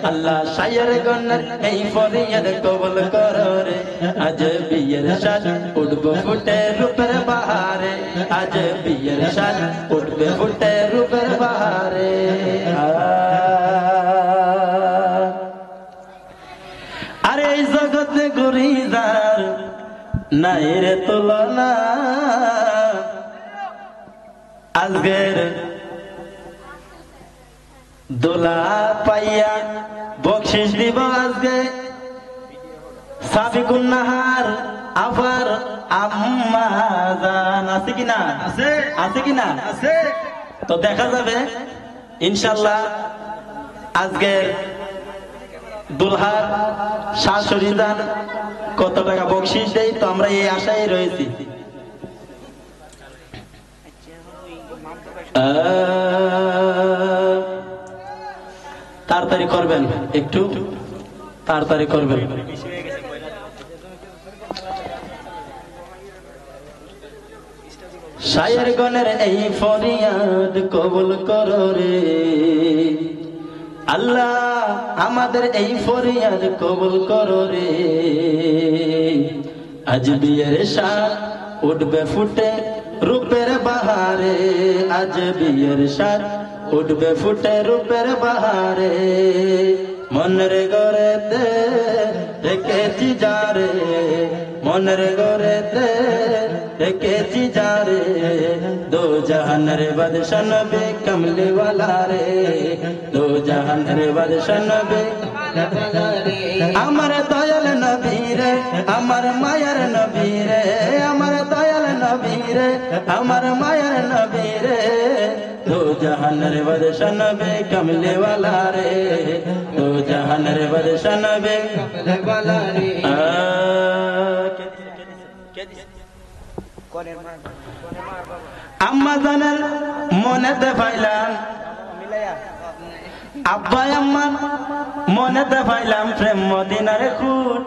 আল্লাহ শায়ের গনের এই ফরিয়াদ কবুল করো রে আজ বিয়ের সাজ উঠবে ফুটে রূপের বাহারে আজ বিয়ের সাজ উঠবে ফুটে রূপের বাহারে আরে এই জগতে গুরিদার নাই রে তুলনা আজকের দোলা পাইয়া বকশিস দিব আজকে সাবিকুন নাহার আবার আম্মা জান আছে কিনা আছে কিনা তো দেখা যাবে ইনশাআল্লাহ আজকের দুলহার শাশুড়ি জান কত টাকা বকশিস দেয় তো আমরা এই আশায় রয়েছি তাড়াতাড়ি করবেন একটু তাড়াতাড়ি করবেন শায়ের গনের এই ফরিয়াদ কবুল করো রে আল্লাহ আমাদের এই ফরিয়াদ কবুল করো রে আজ বিয়ের সাজ উঠবে ফুটে রূপের বাহারে আজ বিয়ের সাজ উঠবে ফুটে রূপের বাহারে মনের গড়েতে রেখেছি যারে মনের গড়েতে রেখেছি যারে দো জাহানের বাদশা নবী কমলি ওয়ালা রে দো জাহানের বাদশা নবী আমার দয়াল নবী রে আমার মায়ার নবী রে আমার দয়াল নবী রে আমার মায়ার নবী রে দো জাহানের বাদশা নবী কমলি ওয়ালা রে দো জাহানের বাদশা নবী কমলি ওয়ালা রে আম্মা জানের মনেতে পাইলাম আব্বা আম্মা মনেতে পাইলাম প্রেম মদিনার খুঁট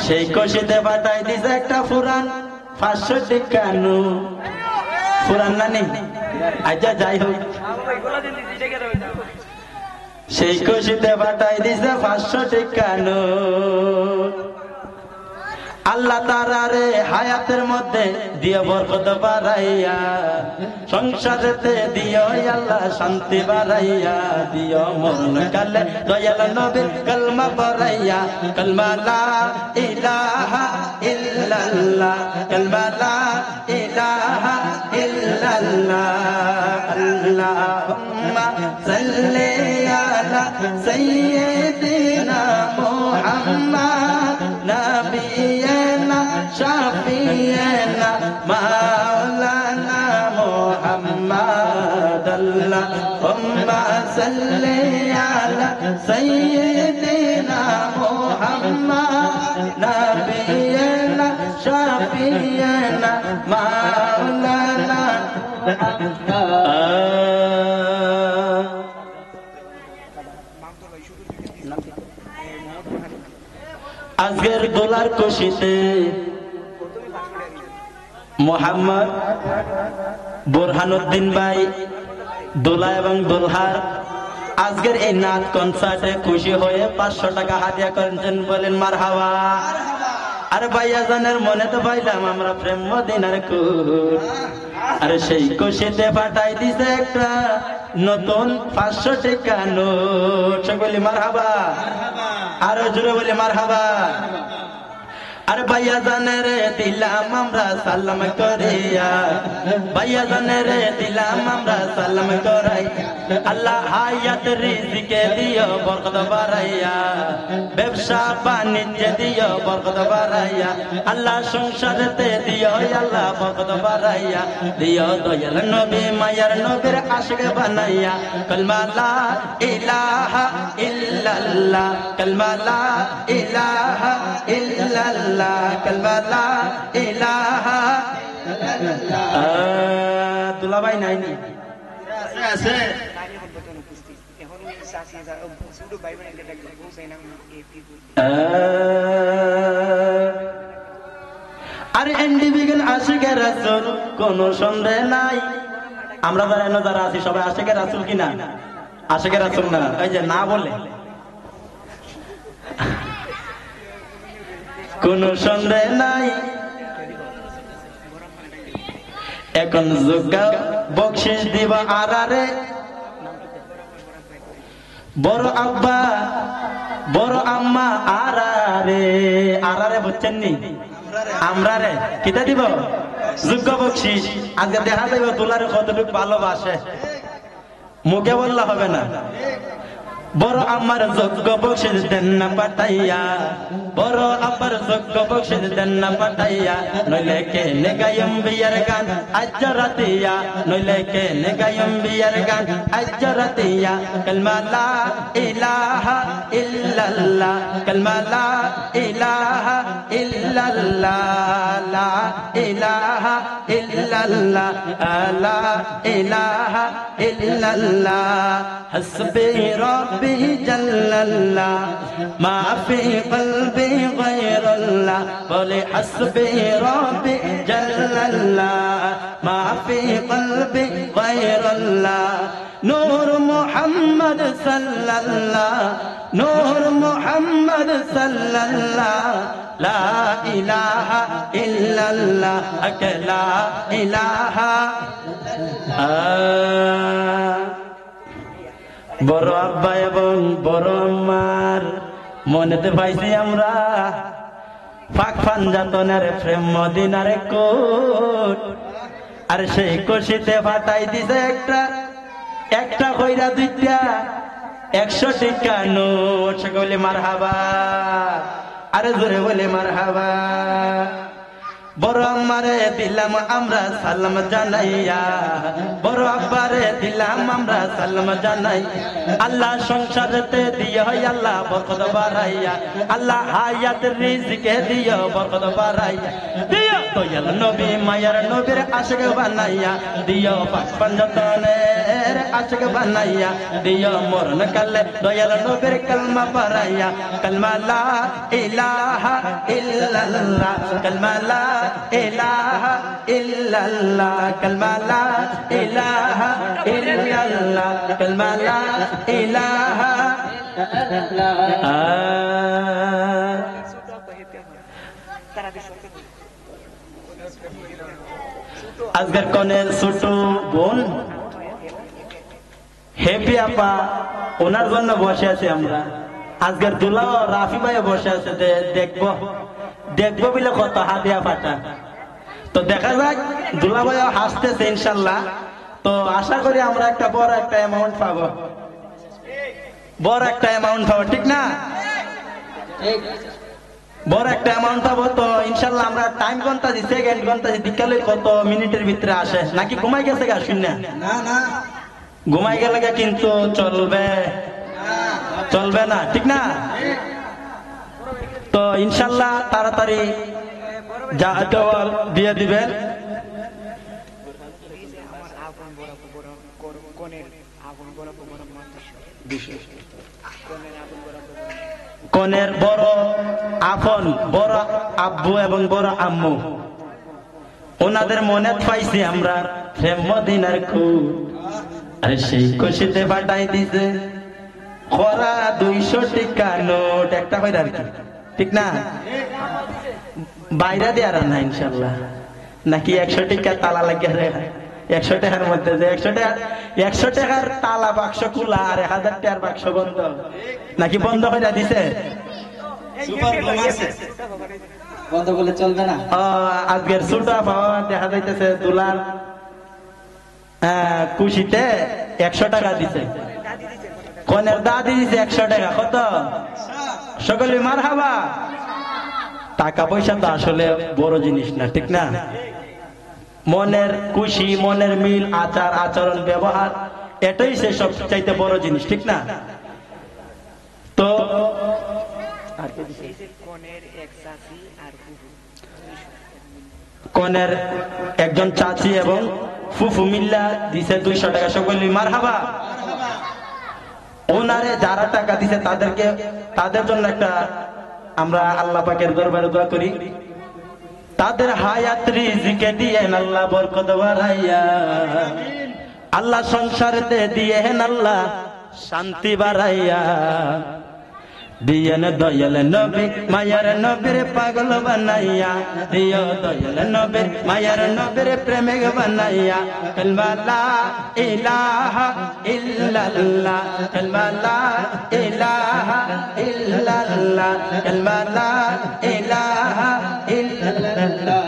সেই কষিতে পাঠাই দিছে একটা ফুরান 500 টাকা ফুরান না নেই আচ্ছা যাই হোক সেই কষিতে পাঠাই দিছে 500 টাকা আল্লাহ তাআলারে হায়াতের মধ্যে দিও বরকত বাড়াইয়া সংসারেতে দিও আল্লাহ শান্তি বাড়াইয়া দিও মরণ কালে দয়াল নবীর কলমা পড়াইয়া কলমা লা ইলাহা ইল্লাল্লাহ কলমা লা ইলাহা ইল্লাল্লাহ আল্লাহুম্মা সাল্লি আলা সাইয়্যিদিনা মুহাম্মাদ নবিয়্যিনা শাফিয়্যিনা মাওলানা মুহাম্মাদ আল্লাহুম্মা সাল্লি আলা সাইয়্যিদিনা মুহাম্মাদ নবিয়্যিনা শাফিয়্যিনা মাওলানা আজকের দোলার খুশিতে মোহাম্মদ বোরহানুদ্দিন ভাই দোলা এবং দোলহার আজকের এই নাচ কনসার্টে খুশি হয়ে 500 টাকা হাদিয়া করেছেন বলেন মারহাবা আর ভাইয়া জানের মনে তো পাইলাম আমরা প্রেম মদিনার খুঁট আর সেই খুশিতে পাঠাই দিছে একটা নতুন 500 টাকা নোট বলি মারহাবা আরো জোরে বলি মারহাবা আর ভাইয়া জানের দিলাম আমরা সালাম করিয়া ভাইয়া জানের দিলাম আমরা সালাম করাই আল্লাহ হায়াত রিজিকে দিও বরকত বাড়াইয়া ব্যবসা বাণিজ্য দিও বরকত বাড়াইয়া আল্লাহ সংসারেতে দিও আল্লাহ বরকত বাড়াইয়া দিও দয়াল নবী মায়ার নবীর আশিক বানাইয়া কলমা লা ইলাহা ইল্লাল্লাহ কলমা লা ইলাহা ইল্লাল্লাহ কলমা লা ইলাহা দুলাভাই নাইনি আছে আরে এনডিবিগেন আশিকে রাসূল কোন সন্দেহ নাই আমরা যারা আছি সবাই আশিকে রাসূল কিনা আশিকে রাসূল না এই যে না বলে কোনো সন্দেহ নাই। এখন যোগ্য বকশিস দিব আরারে, বড় আব্বা বড় আম্মা আরারে, আরারে বুঝছেন নি? আমরা রে কিতা দিব? যোগ্য বকশিস। আজকে দেখা যাবে তোলার কতটুকু ভালোবাসে, মুখে বললে হবে না। বড় আমার যোগ্য বকশিস দেন না পাঠাইয়া, বড় আব্বার যোগ্য বকশিস দেন না পাঠাইয়া, নইলে কে নেগায়ম বিয়ার গান আজ রাতিয়া, নইলে কে নেগায়ম বিয়ার গান আজ রাতিয়া। কালমা লা ইলাহা ইল্লাল্লাহ, কালমা লা ইলাহা ইল্লাল্লাহ, লা ইলাহা ইল্লাল্লাহ, লা ইলাহা ইল্লাল্লাহ। হাসবি রব্বি জাল্লাল্লাহ, মা ফি কলবি গায়রুল্লাহ, বলে হাসবি রব্বি জাল্লাল্লাহ, মা ফি কলবি গায়রুল্লাহ। নূর মুহাম্মদ সাল্লাল্লাহ, নূর মুহাম্মদ সাল্লাল্লাহ, লা ইলাহা ইল্লাল্লাহ, লা ইলাহা। বড় আব্বা এবং বড় আম্মার মনেতে পাইছি আমরা পাক পাঞ্জাতনের প্রেম মদিনার কোট, আর সেই কষিতে ফাটাই দিছে একটা একটা কইরা দুইটা 100 টাকা নোট। সে বলে মারহাবা, আরে জোরে বলে মারহাবা। বড় আম্মারে দিলাম আমরা সালাম জানাইয়া, বড় আব্বারে দিলাম আমরা সালাম জানাই। আল্লাহ সংসারেতে দিও আল্লাহ বরকত বাড়াইয়া, আল্লাহ হায়াত রিজকে দিও বরকত বাড়াইয়া, দিও দয়াল নবী মায়ার নবীর আশিক বানাইয়া, দিও পাক পাঞ্জাতনের আশিক বানাইয়া, দিও মরণ কালে দয়াল নবীর কালমা পড়াইয়া। কালমা লা ইলাহা ইল্লাল্লাহ, কালমা লা ইলাহা ইল্লাল্লাহ, কালমা লা ইলাহা ইল্লাল্লাহ, কালমা লা ইলাহা। আজকের কনের ছোট বোন হেপি আপা, ওনার জন্য বসে আছি আমরা। আজকের দুলাও রাফি ভাই বসে আছে, দেখবো দেখবো বলে কত হাদিয়া পাঠা। তো দেখা যাক, দুলা ভাই হাসতেছে ইনশাল্লাহ। তো আশা করি আমরা একটা বড় একটা অ্যামাউন্ট পাবো, বড় একটা অ্যামাউন্ট পাবো, ঠিক না? বড় একটা অ্যামাউন্ট পাবো। তো ইনশাল্লাহ আমরা টাইম গন্তাছি, সেকেন্ড গন্তাছি, বিকালে কত মিনিটের ভিতরে আসে, নাকি ঘুমাই গেছে গা শূন্য? না, ঘুমাই গেলে কিন্তু চলবে, চলবে না, ঠিক না? তো ইনশাল্লাহ তাড়াতাড়ি যা দিয়ে দিবেন। কনের বড় আপন বড় আব্বু এবং বড় আম্মু, ওনাদের মনে পাইছি আমরা প্রেম মদিনার খুব, আরে সেই খুশিতে পাঠাই দিছে খরা 200 টাকা নোট একটা কইরা, আর কি ঠিক না? বাইরে দিয়ে আর না ইনশাল্লাহ, নাকি 100 টাকা তালা লাগিয়ে রে, 100 টাকার মধ্যে যে 100 টাকার তালা বাক্স খোলা আর 1000 টাকার বাক্স বন্ধ, নাকি বন্ধ করে দিছে? বন্ধ করলে চলবে না। আজকের ছোট পাওয়া দেখা যাইতেছে দুলার খুশিতে 100 টাকা দিছে, কনের দাদি দিছে 100 টাকা। কত? সকলে মারহাবা। টাকা পয়সা তো আসলে বড় জিনিস না, ঠিক না? মনের খুশি, মনের মিল, আচার আচরণ ব্যবহার, এটাই সে সব চাইতে বড় জিনিস, ঠিক না? তো কনের একজন চাচি এবং ফুফু মিল্লা দিছে 200 টাকা। সকলে মারহাবা। ওনারে যারা টাকা দিছে তাদেরকে, তাদের জন্য একটা আমরা আল্লাহ পাকের দরবারে দোয়া করি, তাদের হায়াত রিজিকে দিয়েন আল্লাহ বরকত বাড়াইয়া, আল্লাহ সংসারেতে দিয়েন আল্লাহ শান্তি বাড়াইয়া, দিয়েন দয়াল নবী মায়ার নবীর পাগল বানাইয়া দিও দয়াল নবী মায়ার নবীর প্রেমিক বানাইয়া কালমা লা ইলাহা ইল্লাল্লাহ কালমা লা ইলাহা ইল্লাল্লাহ কালমা লা ইলাহা ইল্লাল্লাহ